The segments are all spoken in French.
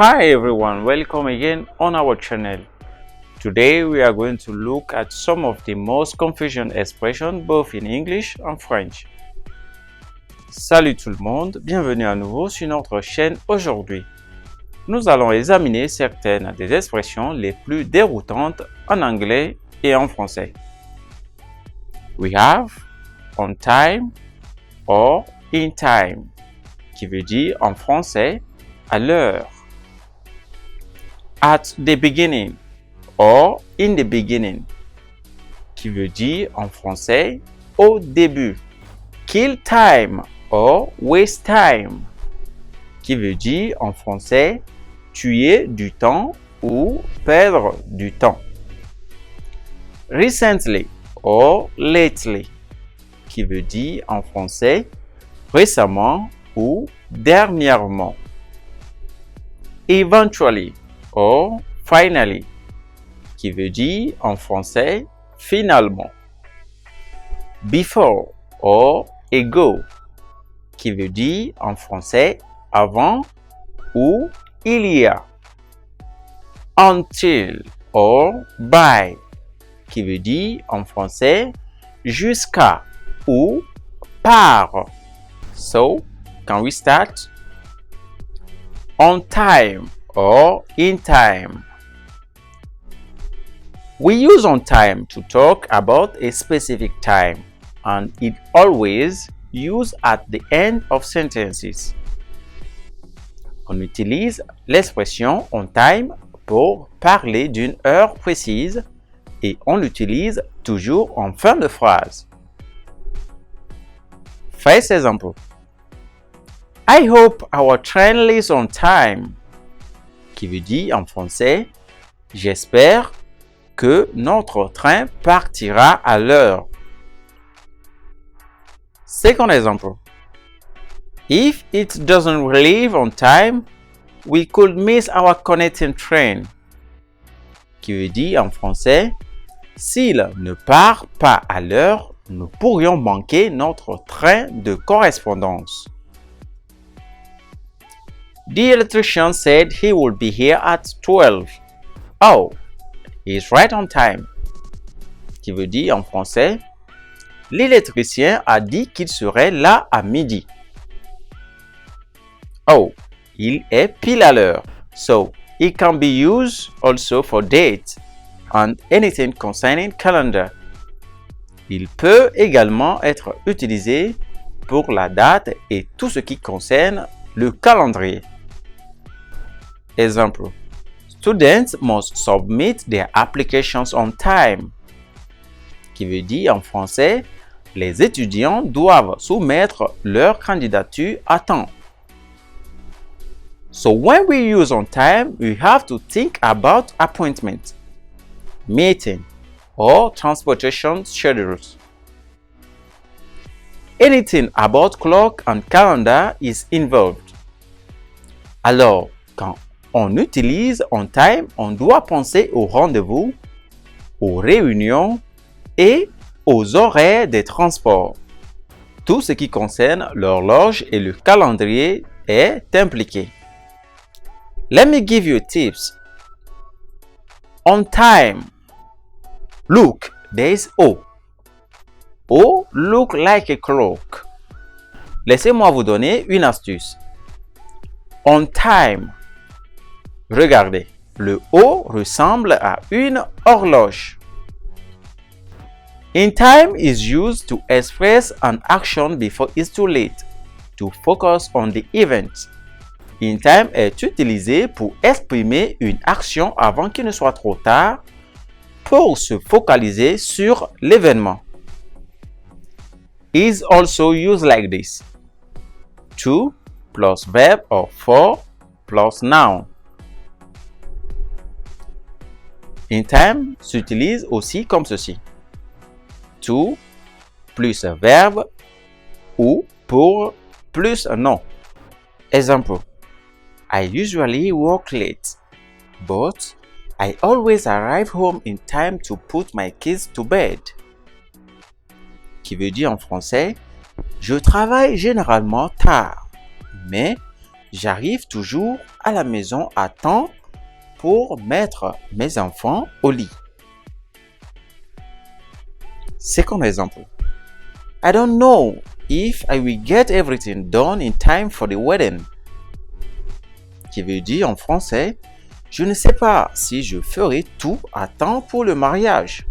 Hi everyone, welcome again on our channel. Today we are going to look at some of the most confusing expressions both in English and French. Salut tout le monde, bienvenue à nouveau sur notre chaîne aujourd'hui. Nous allons examiner certaines des expressions les plus déroutantes en anglais et en français. We have on time or in time, qui veut dire en français à l'heure. At the beginning or in the beginning, qui veut dire en français au début. Kill time or waste time, qui veut dire en français tuer du temps ou perdre du temps. Recently or lately, qui veut dire en français récemment ou dernièrement. Eventually or finally, qui veut dire en français finalement. Before or ago, qui veut dire en français avant ou il y a. Until or by, qui veut dire en français jusqu'à ou par. So, can we start? On time or in time. We use on time to talk about a specific time, and it always used at the end of sentences. On utilise l'expression on time pour parler d'une heure précise et on l'utilise toujours en fin de phrase. First example. I hope our train leaves on time, qui veut dire en français j'espère que notre train partira à l'heure. Second example. If it doesn't leave on time, we could miss our connecting train, qui veut dire en français s'il ne part pas à l'heure, nous pourrions manquer notre train de correspondance. The electrician said he would be here at 12. Oh, he's right on time, qui veut dire en français l'électricien a dit qu'il serait là à midi. Oh, il est pile à l'heure. So, it can be used also for date and anything concerning calendar. Il peut également être utilisé pour la date et tout ce qui concerne le calendrier. Exemple. Students must submit their applications on time, qui veut dire en français les étudiants doivent soumettre leur candidature à temps. So when we use on time, we have to think about appointment, meeting, or transportation schedules. Anything about clock and calendar is involved. Alors, quand on utilise on time, on doit penser aux rendez-vous, aux réunions et aux horaires des transports. Tout ce qui concerne l'horloge et le calendrier est impliqué. Let me give you tips. On time. Look, there is O. O look like a clock. Laissez-moi vous donner une astuce. On time. Regardez, le O ressemble à une horloge. In time is used to express an action before it's too late, to focus on the event. In time est utilisé pour exprimer une action avant qu'il ne soit trop tard, pour se focaliser sur l'événement. Is also used like this. To plus verb or for plus noun. In time s'utilise aussi comme ceci. To plus verbe ou pour plus nom. Exemple. I usually work late, but I always arrive home in time to put my kids to bed. Qui veut dire en français, je travaille généralement tard, mais J'arrive toujours à la maison à temps pour mettre mes enfants au lit. Second example. I don't know if I will get everything done in time for the wedding. Qui veut dire en français, je ne sais pas si je ferai tout à temps pour le mariage.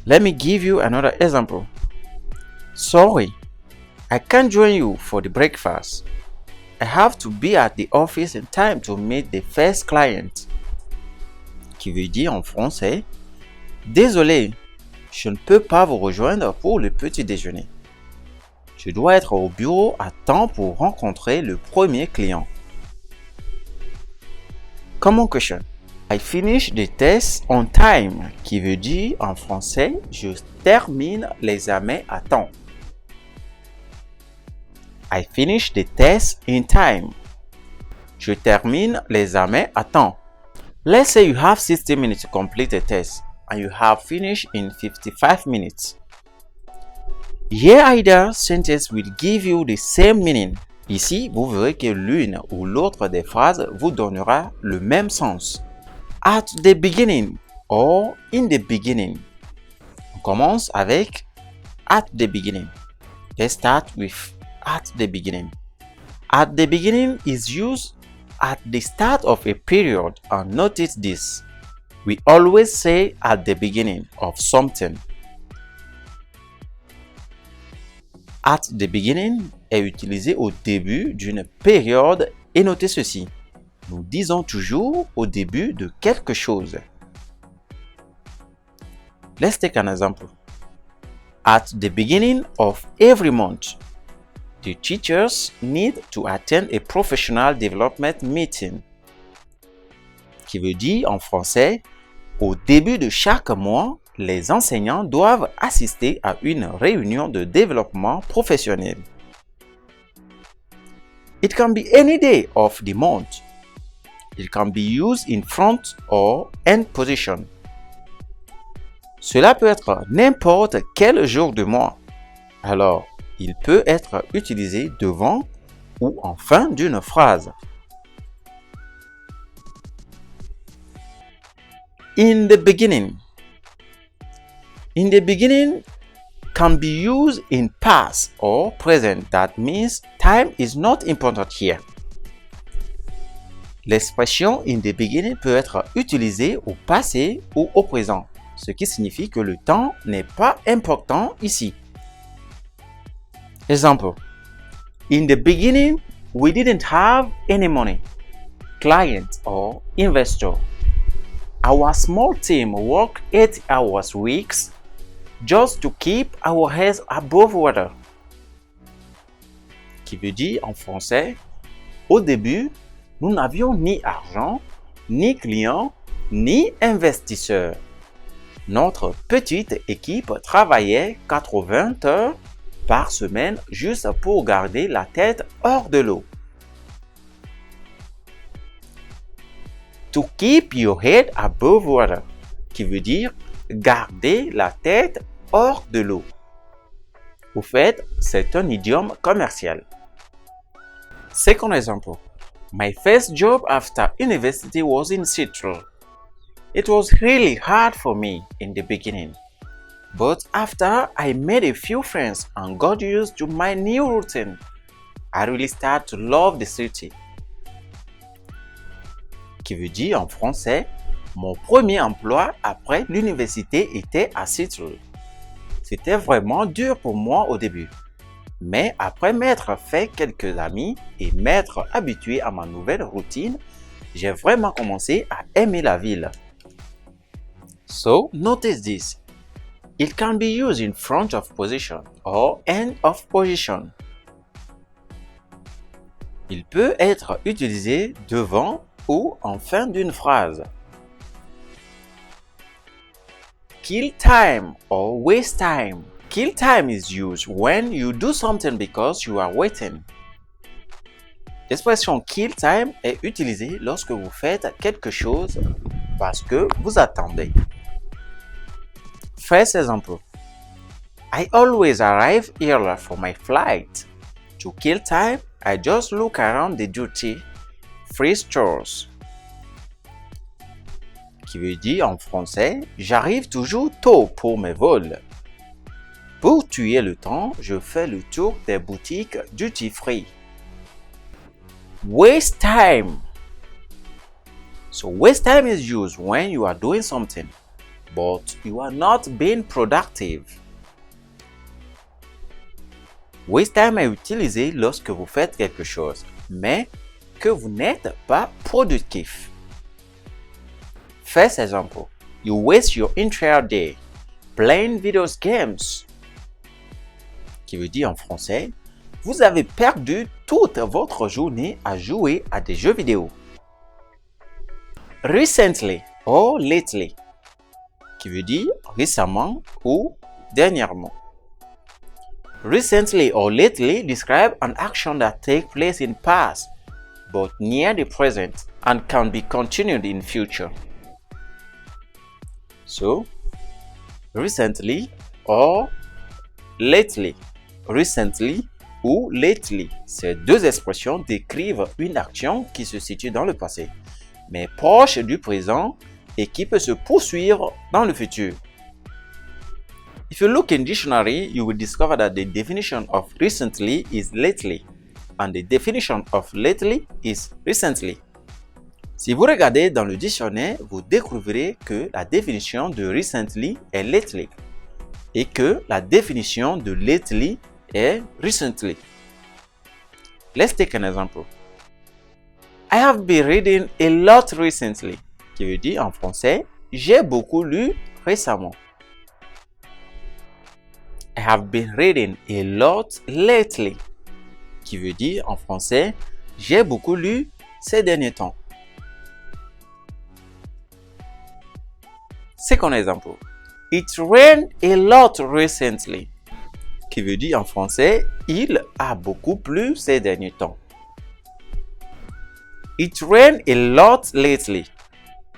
Let me give you another example. Sorry, I can't join you for the breakfast. I have to be at the office in time to meet the first client. Qui veut dire en français, désolé, je ne peux pas vous rejoindre pour le petit déjeuner. Je dois être au bureau à temps pour rencontrer le premier client. Common question. I finish the test on time, qui veut dire en français, je termine l'examen à temps. I finish the test in time. Je termine l'examen à temps. Let's say you have 60 minutes to complete a test and you have finished in 55 minutes. Here either sentence will give you the same meaning. Ici, vous verrez que l'une ou l'autre des phrases vous donnera le même sens. At the beginning or in the beginning. On commence avec at the beginning. Let's start with at the beginning. At the beginning is used at the start of a period, and notice this. We always say at the beginning of something. At the beginning est utilisé au début d'une période et notez ceci. Nous disons toujours au début de quelque chose. Let's take an example. At the beginning of every month, the teachers need to attend a professional development meeting. Qui veut dire en français, au début de chaque mois, les enseignants doivent assister à une réunion de développement professionnel. It can be any day of the month. It can be used in front or end position. Cela peut être n'importe quel jour du mois. Alors, il peut être utilisé devant ou en fin d'une phrase. In the beginning. In the beginning can be used in past or present. That means time is not important here. L'expression in the beginning peut être utilisée au passé ou au présent, ce qui signifie que le temps n'est pas important ici. Example. In the beginning, we didn't have any money, client or investor. Our small team worked 8 hours weeks just to keep our heads above water. Qui veut dire en français, au début, nous n'avions ni argent, ni clients, ni investisseurs. Notre petite équipe travaillait 80 heures par semaine juste pour garder la tête hors de l'eau. To keep your head above water, qui veut dire garder la tête hors de l'eau. Au fait, c'est un idiome commercial. Second example. My first job after university was in Seattle. It was really hard for me in the beginning. But after I made a few friends and got used to my new routine, I really started to love the city. Qui veut dire en français, mon premier emploi après l'université était à Seattle. C'était vraiment dur pour moi au début. Mais après m'être fait quelques amis et m'être habitué à ma nouvelle routine, j'ai vraiment commencé à aimer la ville. So, notice this. It can be used in front of position or end of position. Il peut être utilisé devant ou en fin d'une phrase. Kill time or waste time. Kill time is used when you do something because you are waiting. L'expression kill time est utilisée lorsque vous faites quelque chose parce que vous attendez. First example. I always arrive early for my flight. To kill time, I just look around the duty-free stores. Qui veut dire en français, j'arrive toujours tôt pour mes vols. Pour tuer le temps, je fais le tour des boutiques duty-free. Waste time. So waste time is used when you are doing something, but you are not being productive. Waste time est utilisé lorsque vous faites quelque chose, mais que vous n'êtes pas productif. First example, you waste your entire day playing video games. Qui veut dire en français, vous avez perdu toute votre journée à jouer à des jeux vidéo. Recently or lately, qui veut dire récemment ou dernièrement. Recently or lately describe an action that takes place in past, but near the present and can be continued in future. So, recently or lately. Recently ou lately, ces deux expressions décrivent une action qui se situe dans le passé, mais proche du présent et qui peut se poursuivre dans le futur. If you look in dictionary, you will discover that the definition of recently is lately, and the definition of lately is recently. Si vous regardez dans le dictionnaire, vous découvrirez que la définition de recently est lately, et que la définition de lately est recently. Let's take an example. I have been reading a lot recently, qui veut dire en français, j'ai beaucoup lu récemment. I have been reading a lot lately, qui veut dire en français, j'ai beaucoup lu ces derniers temps. Second example. It rained a lot recently, qui veut dire en français, il a beaucoup plu ces derniers temps. It rained a lot lately.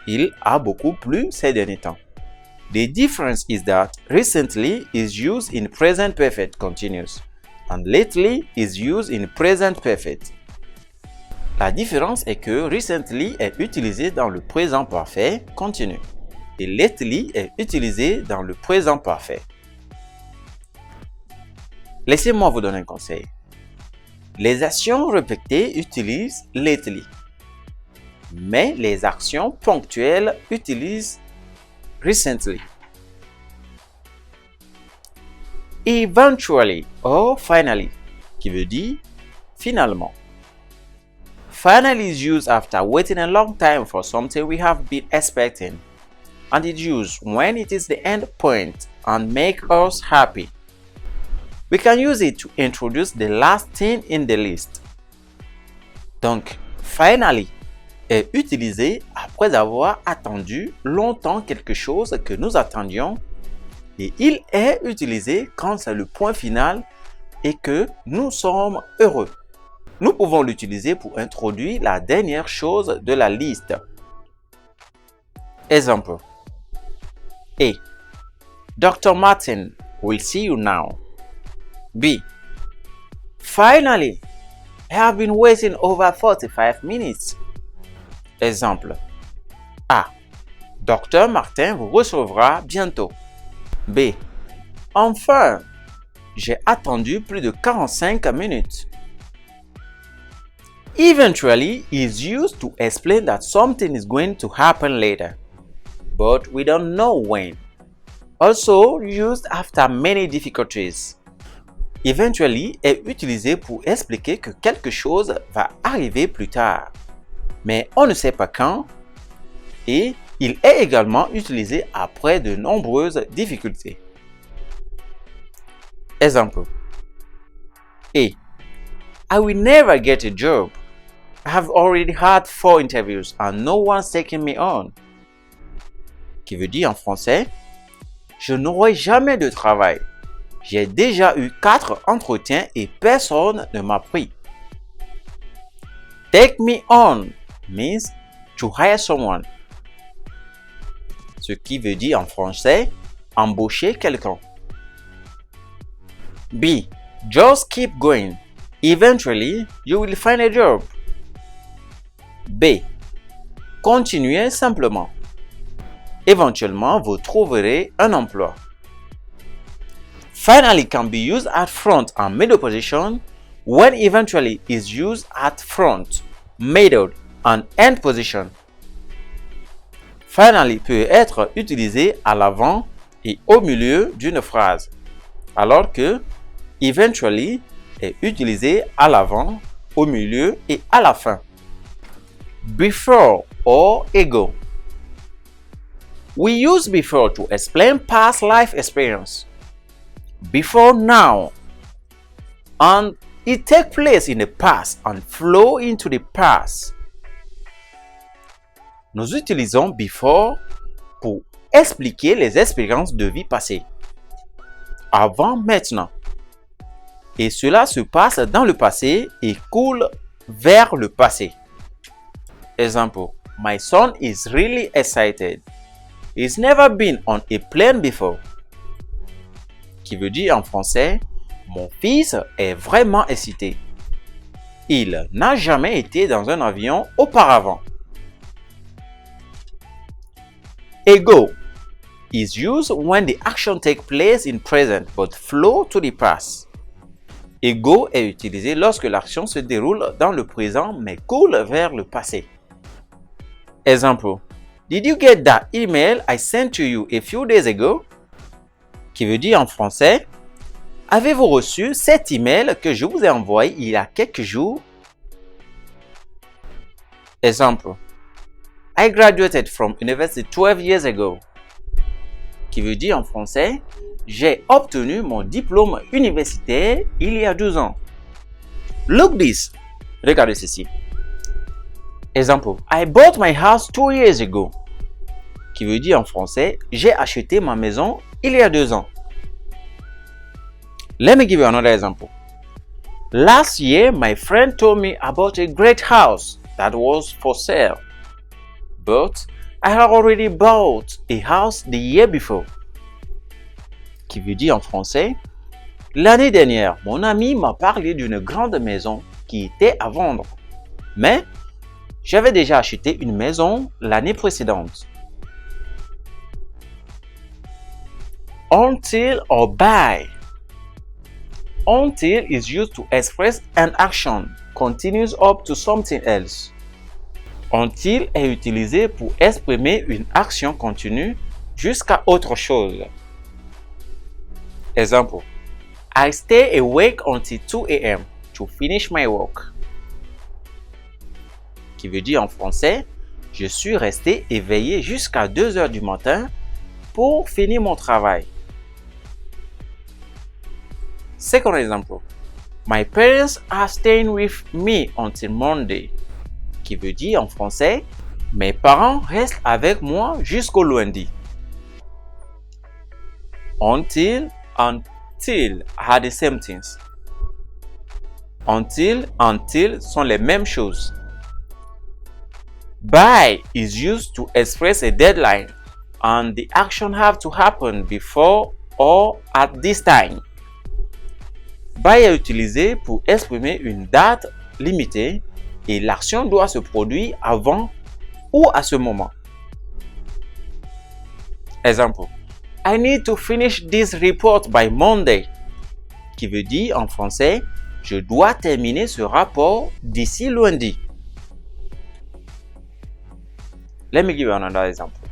Il a beaucoup plu ces derniers temps. The difference is that recently is used in present perfect continuous and lately is used in present perfect. La différence est que recently est utilisé dans le présent parfait continu et lately est utilisé dans le présent parfait. Laissez-moi vous donner un conseil. Les actions répétées utilisent lately, mais les actions ponctuelles utilisent recently. Eventually or finally, qui veut dire finalement. Finally is used after waiting a long time for something we have been expecting, and it's used when it is the end point and make us happy. We can use it to introduce the last thing in the list. Donc, finally est utilisé après avoir attendu longtemps quelque chose que nous attendions et il est utilisé quand c'est le point final et que nous sommes heureux. Nous pouvons l'utiliser pour introduire la dernière chose de la liste. Exemple. A. Dr. Martin will see you now. B. Finally, I have been waiting over 45 minutes. Exemple. A. Dr. Martin vous recevra bientôt. B. Enfin, j'ai attendu plus de 45 minutes. Eventually is used to explain that something is going to happen later, but we don't know when. Also used after many difficulties. Eventually est utilisé pour expliquer que quelque chose va arriver plus tard, mais on ne sait pas quand, et il est également utilisé après de nombreuses difficultés. Exemple. A. I will never get a job. I have already had 4 interviews and no one's taking me on. Qui veut dire en français, je n'aurai jamais de travail. J'ai déjà eu 4 entretiens et personne ne m'a pris. Take me on means to hire someone. Ce qui veut dire en français, embaucher quelqu'un. B. Just keep going. Eventually, you will find a job. B. Continuez simplement. Éventuellement, vous trouverez un emploi. Finally can be used at front and middle position when eventually is used at front, middle and end position. Finally peut être utilisé à l'avant et au milieu d'une phrase, alors que eventually est utilisé à l'avant, au milieu et à la fin. Before or ago. We use before to explain past life experience. Before now, and it takes place in the past and flow into the past. Nous utilisons before pour expliquer les expériences de vie passées, avant, maintenant. Et cela se passe dans le passé et coule vers le passé. Example, my son is really excited. He's never been on a plane before. Qui veut dire en français, mon fils est vraiment excité. Il n'a jamais été dans un avion auparavant. Ago is used when the action takes place in present but flow to the past. Ago est utilisé lorsque l'action se déroule dans le présent mais coule vers le passé. Exemple, did you get that email I sent to you a few days ago? Qui veut dire en français, avez-vous reçu cet email que je vous ai envoyé il y a quelques jours? Exemple, I graduated from university 12 years ago. Qui veut dire en français, j'ai obtenu mon diplôme universitaire il y a 12 ans. Look this. Regardez ceci. Exemple, I bought my house 2 years ago. Qui veut dire en français, j'ai acheté ma maison il y a 2 ans. Let me give you another example. Last year, my friend told me about a great house that was for sale. But I had already bought a house the year before. Qui veut dire en français, l'année dernière, mon ami m'a parlé d'une grande maison qui était à vendre. Mais j'avais déjà acheté une maison l'année précédente. Until or by. Until is used to express an action continues up to something else. Until est utilisé pour exprimer une action continue jusqu'à autre chose. Exemple, I stay awake until 2 a.m. to finish my work. Qui veut dire en français, je suis resté éveillé jusqu'à 2 heures du matin pour finir mon travail. Second example, my parents are staying with me until Monday. Qui veut dire en français, mes parents restent avec moi jusqu'au lundi. Until and till are the same things. Until sont les mêmes choses. By is used to express a deadline and the action have to happen before or at this time. By est utilisé pour exprimer une date limitée et l'action doit se produire avant ou à ce moment. Exemple, I need to finish this report by Monday. Qui veut dire en français, je dois terminer ce rapport d'ici lundi. Let me give you another example.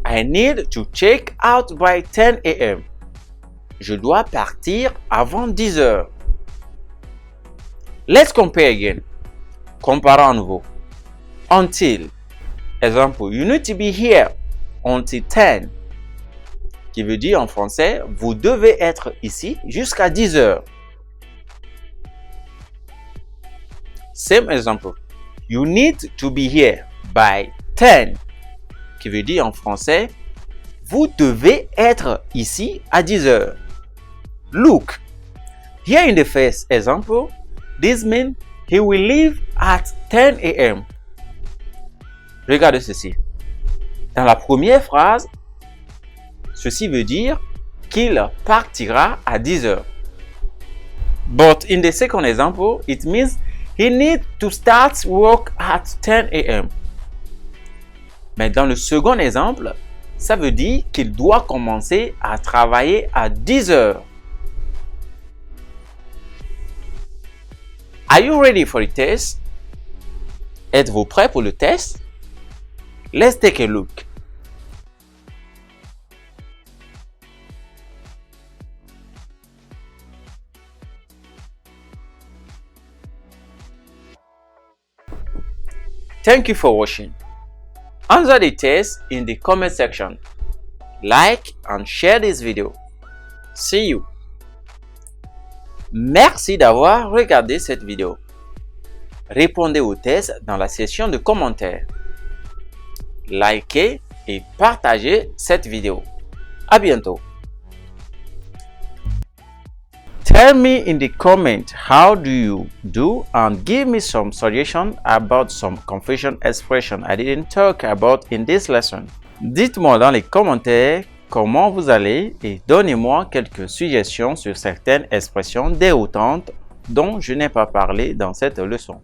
I need to check out by 10 a.m. Je dois partir avant 10 heures. Let's compare again. Comparons à nouveau. Until. Exemple, you need to be here until 10. Qui veut dire en français, vous devez être ici jusqu'à 10 heures. Same example. You need to be here by 10. Qui veut dire en français, vous devez être ici à 10 heures. Look, here in the first example, this means he will leave at 10 a.m. Regardez ceci. Dans la première phrase, ceci veut dire qu'il partira à 10 heures. But in the second example, it means he needs to start work at 10 a.m. Mais dans le second exemple, ça veut dire qu'il doit commencer à travailler à 10 heures. Are you ready for the test? Êtes-vous prêt pour le test? Let's take a look. Thank you for watching. Answer the test in the comment section. Like and share this video. See you. Merci d'avoir regardé cette vidéo. Répondez au test dans la section de commentaires. Likez et partagez cette vidéo. À bientôt. Tell me in the comment how do you do and give me some suggestions about some confusion expression I didn't talk about in this lesson. Dites-moi dans les commentaires comment vous allez et donnez-moi quelques suggestions sur certaines expressions déroutantes dont je n'ai pas parlé dans cette leçon.